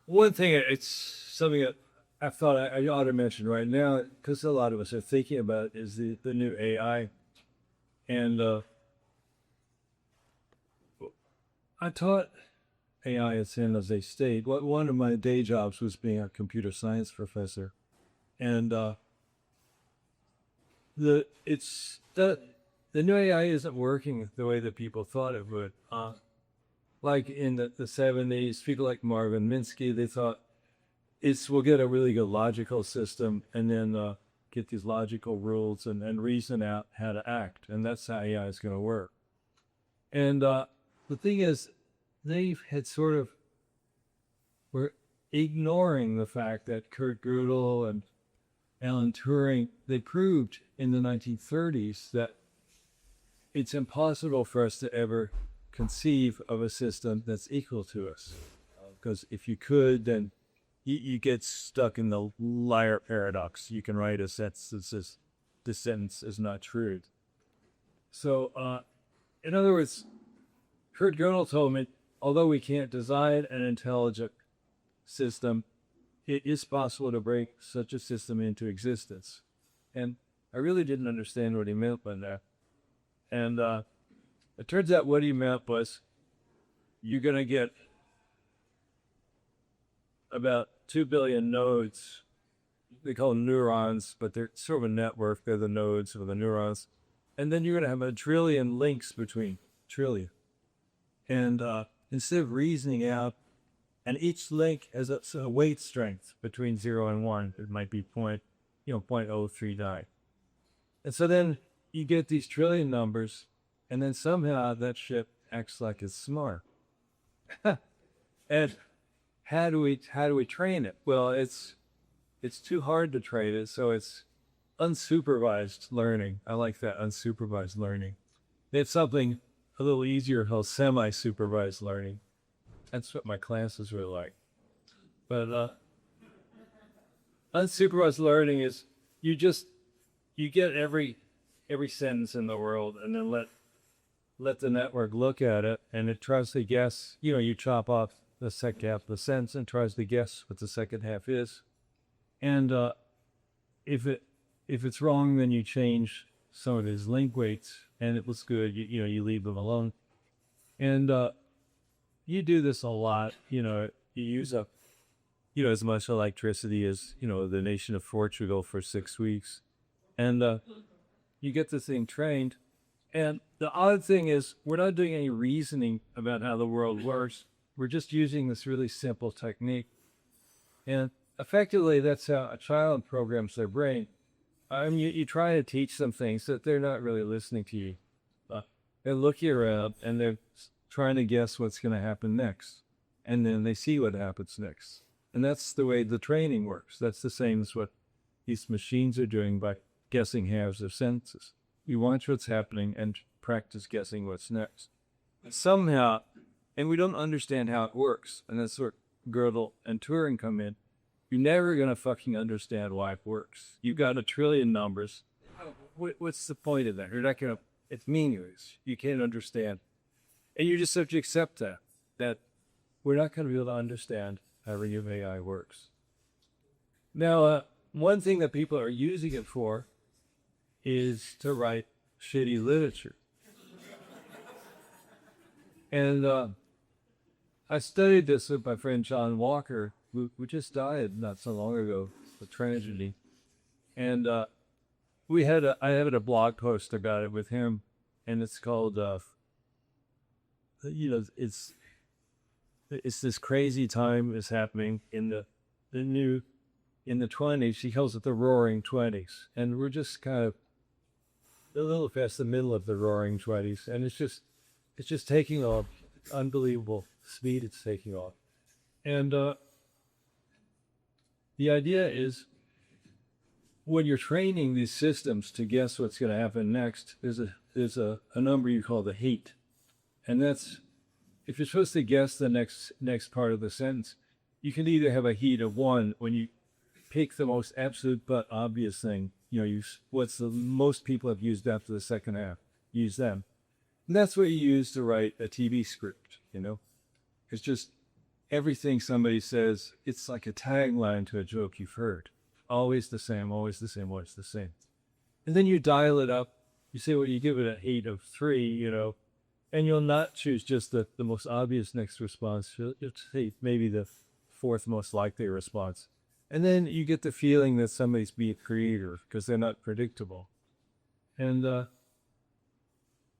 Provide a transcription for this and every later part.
One thing, it's something that I thought I ought to mention right now, because a lot of us are thinking about it, is the new AI. And I taught AI at San Jose State. One of my day jobs was being a computer science professor. And the new AI isn't working the way that people thought it would. Like in the 70s, people like Marvin Minsky, they thought we'll get a really good logical system and then get these logical rules and reason out how to act. And that's how AI is going to work. And the thing is, they had sort of were ignoring the fact that Kurt Gödel and Alan Turing, they proved in the 1930s that it's impossible for us to ever conceive of a system that's equal to us. Because if you could, then you get stuck in the liar paradox. You can write a sentence that says, this sentence is not true. So, in other words, Kurt Gödel told me, although we can't design an intelligent system, it is possible to bring such a system into existence. And I really didn't understand what he meant by that. And it turns out what he meant was you're going to get about 2 billion nodes. They call them neurons, but they're sort of a network. They're the nodes of the neurons. And then you're going to have a trillion links between trillion. And instead of reasoning out, and each link has a weight strength between 0 and 1. It might be 0.039. And so then you get these trillion numbers, and then somehow that ship acts like it's smart. And how do we train it? Well, it's too hard to train it, so it's unsupervised learning. I like that, unsupervised learning. It's something a little easier called semi-supervised learning. That's what my classes were like. But unsupervised learning is you get every sentence in the world and then let the network look at it, and it tries to guess. You chop off the second half of the sentence and tries to guess what the second half is. And if it's wrong, then you change some of his link weights, and it looks good. You leave them alone. And you do this a lot. You use up as much electricity as the nation of Portugal for 6 weeks, and you get this thing trained. And the odd thing is, we're not doing any reasoning about how the world works. We're just using this really simple technique, and effectively, that's how a child programs their brain. I mean, you try to teach them things that they're not really listening to you. They're looking around and they're trying to guess what's going to happen next. And then they see what happens next. And that's the way the training works. That's the same as what these machines are doing by guessing halves of sentences. You watch what's happening and practice guessing what's next. Somehow, and we don't understand how it works, and that's where Gödel and Turing come in, you're never going to fucking understand why it works. You've got a trillion numbers. What's the point of that? You're not going to, it's meaningless. You can't understand. And you just have to accept that we're not going to be able to understand how real AI works. Now, one thing that people are using it for is to write shitty literature. And I studied this with my friend John Walker, who just died not so long ago, a tragedy. And I had a blog post about it with him, and it's called, it's this crazy time is happening in the 20s. He calls it the Roaring 20s, and we're just kind of a little past the middle of the Roaring 20s, and it's just taking off. Unbelievable speed it's taking off. And the idea is, when you're training these systems to guess what's going to happen next, there's a number you call the heat. And that's, if you're supposed to guess the next part of the sentence, you can either have a heat of 1 when you pick the most absolute but obvious thing. What's the most people have used after the second half. Use them. And that's what you use to write a TV script, It's just everything somebody says, it's like a tagline to a joke you've heard. Always the same, always the same, always the same. And then you dial it up. You say, well, you give it an 8 of 3, you know, and you'll not choose just the most obvious next response. You'll say maybe the 4th most likely response. And then you get the feeling that somebody's being creative because they're not predictable. And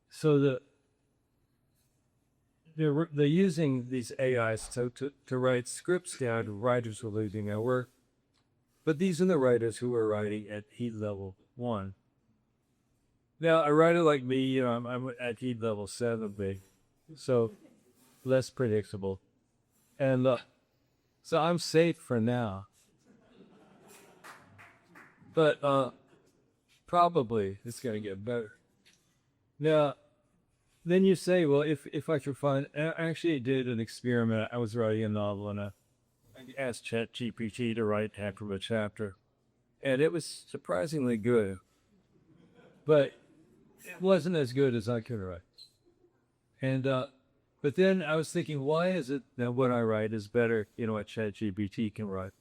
so they're using these AIs to write scripts down. Writers were leading their work. But these are the writers who are writing at heat level 1. Now, a writer like me, you know, I'm at heat level 7, so less predictable. And so I'm safe for now. But probably it's going to get better. Now, then you say, well, if I could find, I actually did an experiment. I was writing a novel, and I asked ChatGPT to write half of a chapter, and it was surprisingly good. But it wasn't as good as I could write. And but then I was thinking, why is it that what I write is better, you know, what ChatGPT can write?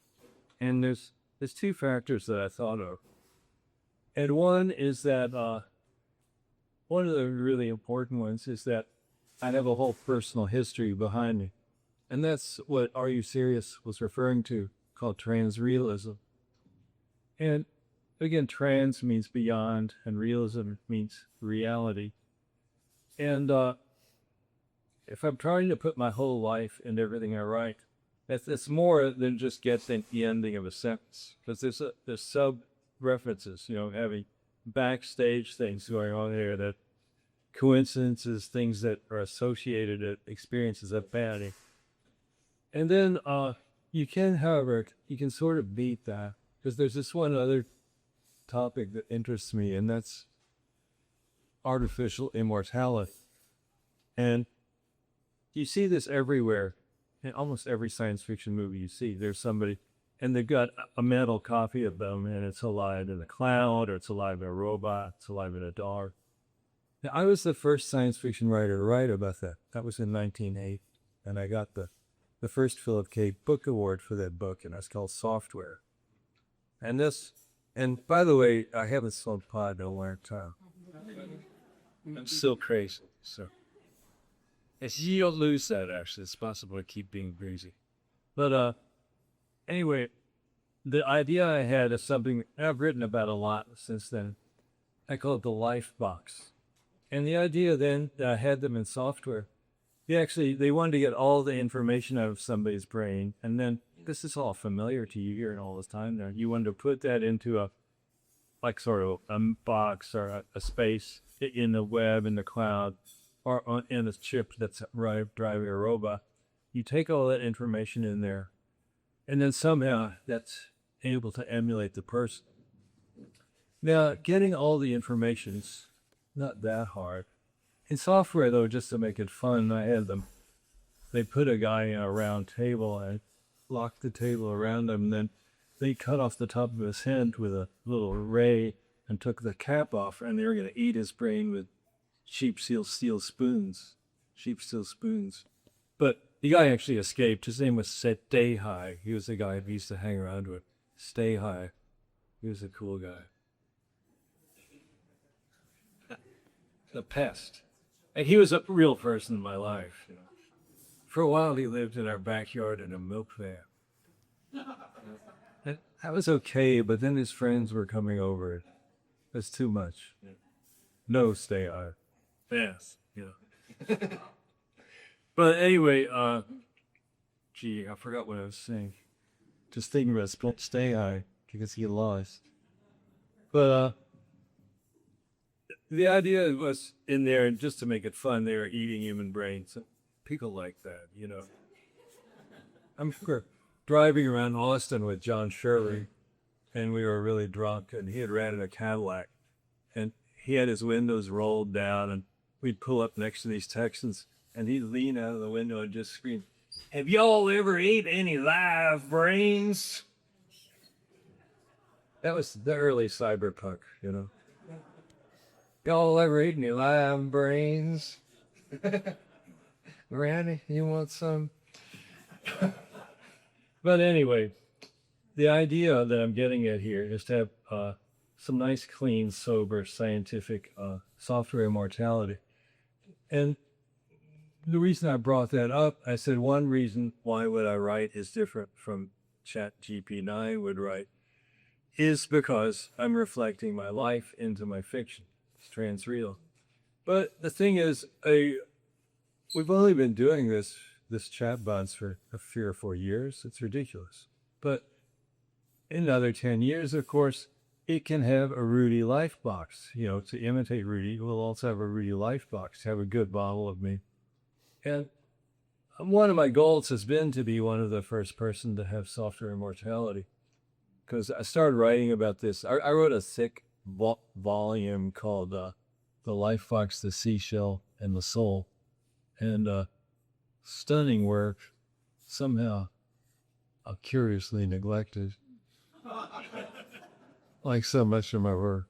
And there's 2 factors that I thought of. And one is that one of the really important ones is that I have a whole personal history behind me. And that's what Are You Serious was referring to, called transrealism. And again, trans means beyond, and realism means reality. And if I'm trying to put my whole life into everything I write, that's more than just getting the ending of a sentence. Because there's sub-references, you know, having backstage things going on here, that coincidences, things that are associated with experiences of vanity. And then you can, however, you can sort of beat that, because there's this one other topic that interests me, and that's artificial immortality. And you see this everywhere. In almost every science fiction movie you see, there's somebody, and they've got a mental copy of them, and it's alive in a cloud, or it's alive in a robot, it's alive in a dog. Now, I was the first science fiction writer to write about that. That was in 1980, and I got the first Philip K. Book Award for that book, and it's called Software. And by the way, I haven't sold pot in a long time. I'm still crazy, so. Yes, you don't lose that, actually. It's possible to keep being crazy. But anyway, the idea I had is something I've written about a lot since then. I call it the life box. And the idea then that I had them in software, they wanted to get all the information out of somebody's brain, and then this is all familiar to you hearing all this time there. You wanted to put that into a box or a space in the web, in the cloud, or in a chip that's driving a robot. You take all that information in there, and then somehow that's able to emulate the person. Now, getting all the information is not that hard. In software, though, just to make it fun, they put a guy in a round table and locked the table around him, and then they cut off the top of his head with a little ray and took the cap off, and they were going to eat his brain with sheep steel spoons. But the guy actually escaped. His name was Stay High. He was the guy who used to hang around with. Stay High. He was a cool guy. The pest. And he was a real person in my life. You know. For a while, he lived in our backyard in a milk van. That was okay, but then his friends were coming over. That's too much. No, Stay High. Yes, yeah. But anyway, I forgot what I was saying. Just thinking about Stay High, because he lost. But the idea was in there, and just to make it fun, they were eating human brains. People like that, you know. I'm driving around Austin with John Shirley, and we were really drunk, and he had rented a Cadillac, and he had his windows rolled down, and we'd pull up next to these Texans, and he'd lean out of the window and just scream, "Have y'all ever ate any live brains?" That was the early cyberpunk, you know. Y'all ever ate any live brains? Randy, you want some? But anyway, the idea that I'm getting at here is to have some nice, clean, sober, scientific software immortality. And the reason I brought that up, I said one reason why what I write is different from ChatGPT-9 would write is because I'm reflecting my life into my fiction. It's transreal. But the thing is, we've only been doing this chatbots for 3 or 4 years. It's ridiculous. But in another 10 years, of course, it can have a Rudy life box. You know, to imitate Rudy, we'll also have a Rudy life box, have a good bottle of me. And one of my goals has been to be one of the first person to have software immortality. Because I started writing about this. I wrote a thick volume called The Life Box, the Seashell, and the Soul. And stunning work, somehow curiously neglected. Like so much of my work.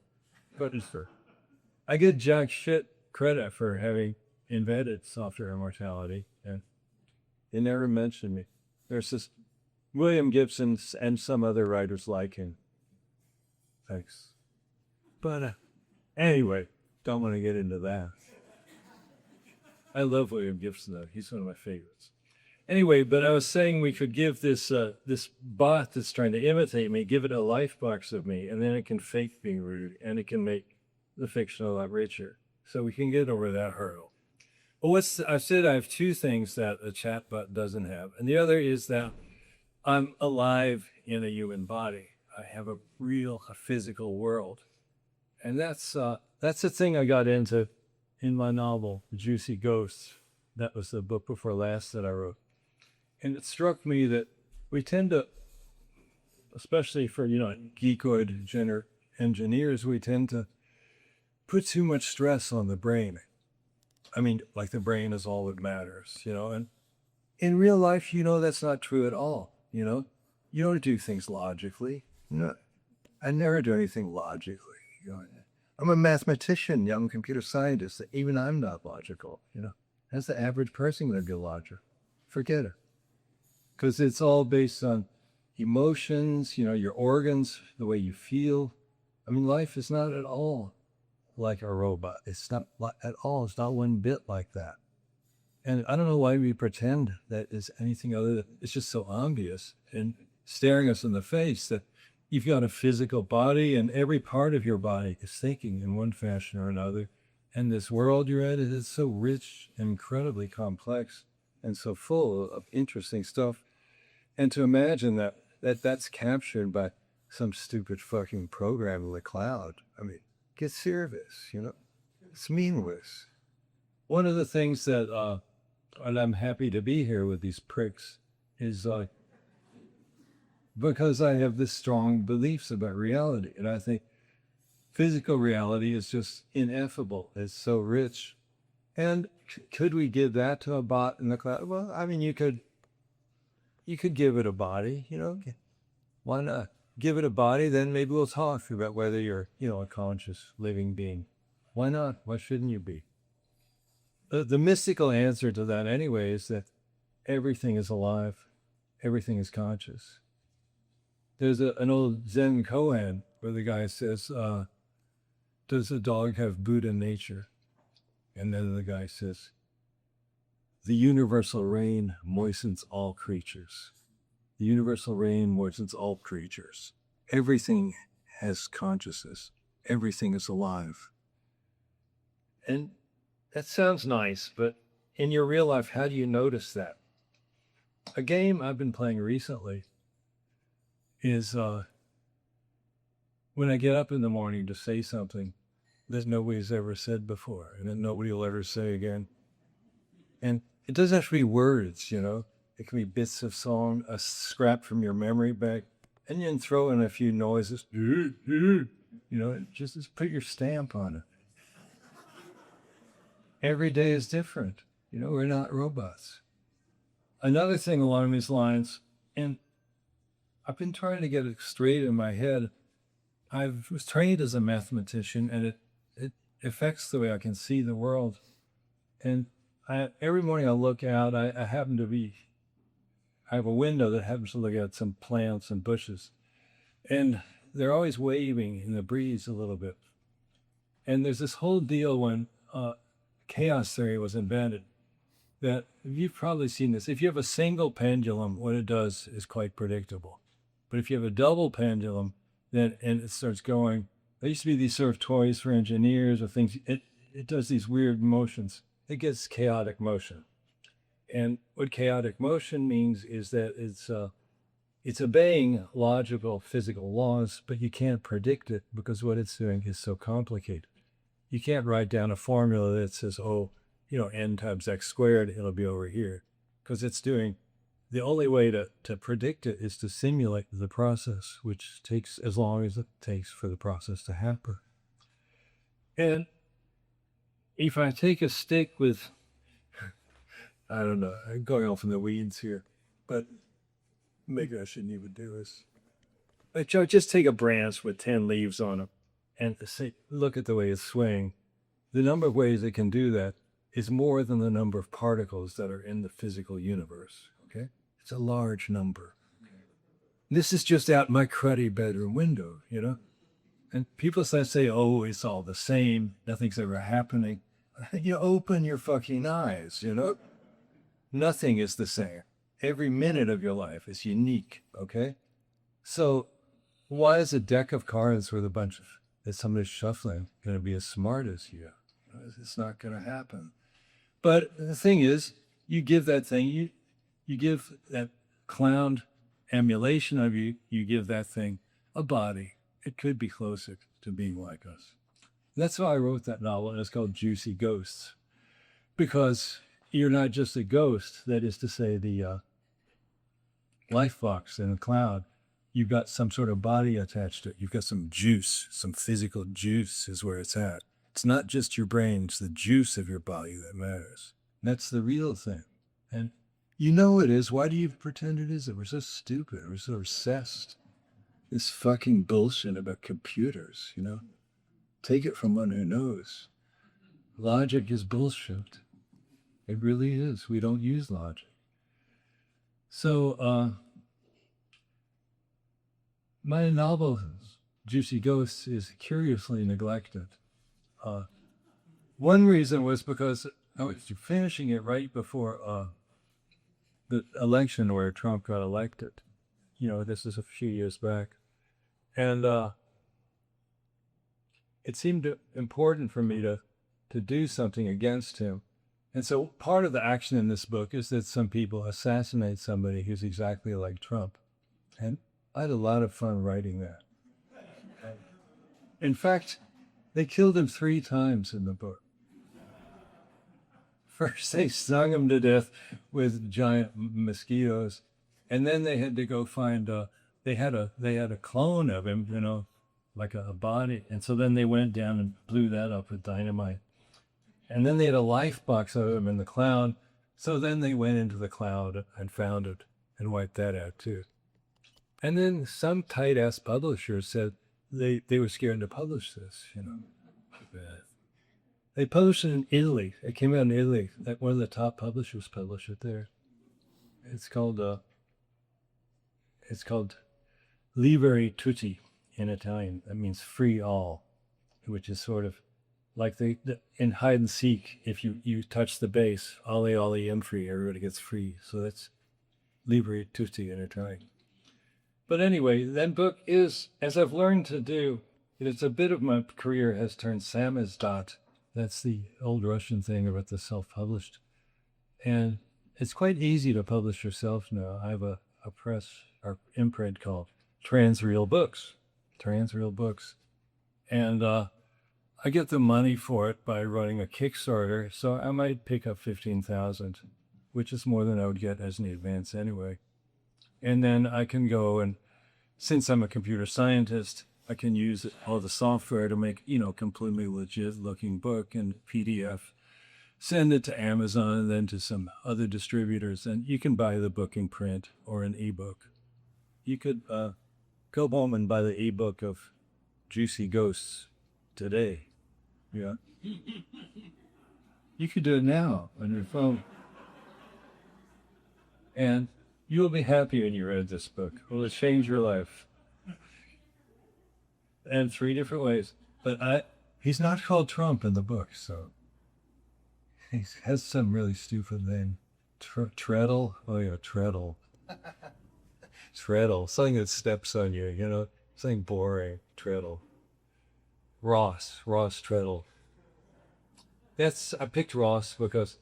But I get jack shit credit for having invented software immortality, and they never mentioned me. There's this William Gibson and some other writers like him. Thanks. But anyway, don't want to get into that. I love William Gibson, though. He's one of my favorites. Anyway, but I was saying we could give this this bot that's trying to imitate me, give it a life box of me, and then it can fake being rude, and it can make the fiction a lot richer. So we can get over that hurdle. Well, I said I have two things that a chatbot doesn't have, and the other is that I'm alive in a human body. I have a real physical world, and that's the thing I got into in my novel, Juicy Ghosts. That was the book before last that I wrote. And it struck me that we tend to, especially for, geekoid engineers, we tend to put too much stress on the brain. I mean, like the brain is all that matters, and in real life, that's not true at all. You don't do things logically. No, I never do anything logically. I'm a mathematician, young computer scientist. Even I'm not logical. As the average person going to be logical? Forget it. Because it's all based on emotions, your organs, the way you feel. I mean, life is not at all like a robot. It's not at all. It's not one bit like that. And I don't know why we pretend that it's anything other than it's just so obvious and staring us in the face that you've got a physical body and every part of your body is thinking in one fashion or another. And this world you're at is so rich and incredibly complex and so full of interesting stuff. And to imagine that's captured by some stupid fucking program in the cloud. I mean, get serious, It's meaningless. One of the things that, and I'm happy to be here with these pricks, is because I have this strong beliefs about reality. And I think physical reality is just ineffable. It's so rich. And could we give that to a bot in the cloud? Well, I mean, you could give it a body, Why not? Give it a body, then maybe we'll talk about whether you're, a conscious living being. Why not? Why shouldn't you be? The mystical answer to that anyway is that everything is alive. Everything is conscious. There's an old Zen koan where the guy says, does a dog have Buddha nature? And then the guy says, the universal rain moistens all creatures. The universal rain moistens all creatures. Everything has consciousness. Everything is alive. And that sounds nice, but in your real life, how do you notice that? A game I've been playing recently is when I get up in the morning to say something that nobody's ever said before and that nobody will ever say again. And it doesn't have to be words, It can be bits of song, a scrap from your memory bank, and you can throw in a few noises, just put your stamp on it. Every day is different. We're not robots. Another thing along these lines, and I've been trying to get it straight in my head. I was trained as a mathematician, and it affects the way I can see the world. And every morning I look out, I happen to be I have a window that happens to look at some plants and bushes, and they're always waving in the breeze a little bit. And there's this whole deal when chaos theory was invented, that you've probably seen this. If you have a single pendulum, what it does is quite predictable. But if you have a double pendulum, then and it starts going, there used to be these sort of toys for engineers or things. It does these weird motions. It gets chaotic motion. And what chaotic motion means is that it's obeying logical physical laws, but you can't predict it because what it's doing is so complicated. You can't write down a formula that says, oh, n times x squared, it'll be over here. Because it's doing, the only way to predict it is to simulate the process, which takes as long as it takes for the process to happen. And if I take a stick with, I don't know, I'm going off in the weeds here, but maybe I shouldn't even do this. But just take a branch with 10 leaves on it and say, look at the way it's swaying. The number of ways it can do that is more than the number of particles that are in the physical universe, okay? It's a large number. Okay. This is just out my cruddy bedroom window, And people say, oh, it's all the same, nothing's ever happening. You open your fucking eyes, Nothing is the same. Every minute of your life is unique, okay? So why is a deck of cards with a bunch of, that somebody's shuffling going to be as smart as you? It's not going to happen. But the thing is, you give that thing, you give that clown emulation of you, you give that thing a body. It could be closer to being like us. That's why I wrote that novel, and it's called Juicy Ghosts. Because you're not just a ghost, that is to say the life box in the cloud. You've got some sort of body attached to it. You've got some juice, some physical juice is where it's at. It's not just your brain, it's the juice of your body that matters. That's the real thing. And it is. Why do you pretend it isn't? We're so stupid. We're so obsessed. This fucking bullshit about computers, Take it from one who knows. Logic is bullshit. It really is. We don't use logic. So, my novel, Juicy Ghosts, is curiously neglected. One reason was because I was finishing it right before the election where Trump got elected. This is a few years back. And it seemed important for me to do something against him. And so part of the action in this book is that some people assassinate somebody who's exactly like Trump. And I had a lot of fun writing that. In fact, they killed him 3 times in the book. First, they stung him to death with giant mosquitoes, and then they had to go find. They had a clone of him, like a body, and so then they went down and blew that up with dynamite, and then they had a life box of him in the cloud. So then they went into the cloud and found it and wiped that out too. And then some tight ass publisher said they were scared to publish this, They published it in Italy. It came out in Italy. One of the top publishers published it there. It's called Liberi Tutti in Italian. That means free all, which is sort of like in hide and seek. If you touch the base, ollie ollie, I'm free. Everybody gets free. So that's Liberi Tutti in Italian. But anyway, that book is, as I've learned to do, it's a bit of my career has turned samizdat. That's the old Russian thing about the self-published. And it's quite easy to publish yourself now. I have a press or imprint called Transreal Books. And I get the money for it by running a Kickstarter. So I might pick up $15,000, which is more than I would get as an advance anyway. And then I can go and, since I'm a computer scientist, I can use all the software to make, completely legit looking book and PDF, send it to Amazon and then to some other distributors. And you can buy the book in print or an ebook. You could go home and buy the ebook of Juicy Ghosts today. Yeah. You could do it now on your phone. And, You will be happy when you read this book. It will change your life. And 3 different ways. But he's not called Trump in the book, so he has some really stupid name. Treadle? Oh yeah, Treadle. Treadle. Something that steps on you, you know? Something boring. Treadle. Ross Treadle. I picked Ross because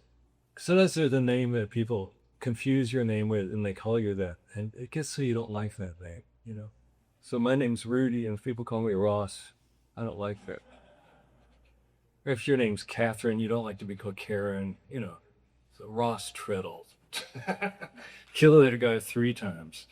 sometimes there's a name that people confuse your name with and they call you that. And it gets so you don't like that name, you know? So my name's Rudy, and if people call me Ross, I don't like that. Or if your name's Catherine, you don't like to be called Karen, you know. So Ross Treadle. Kill that guy 3 times.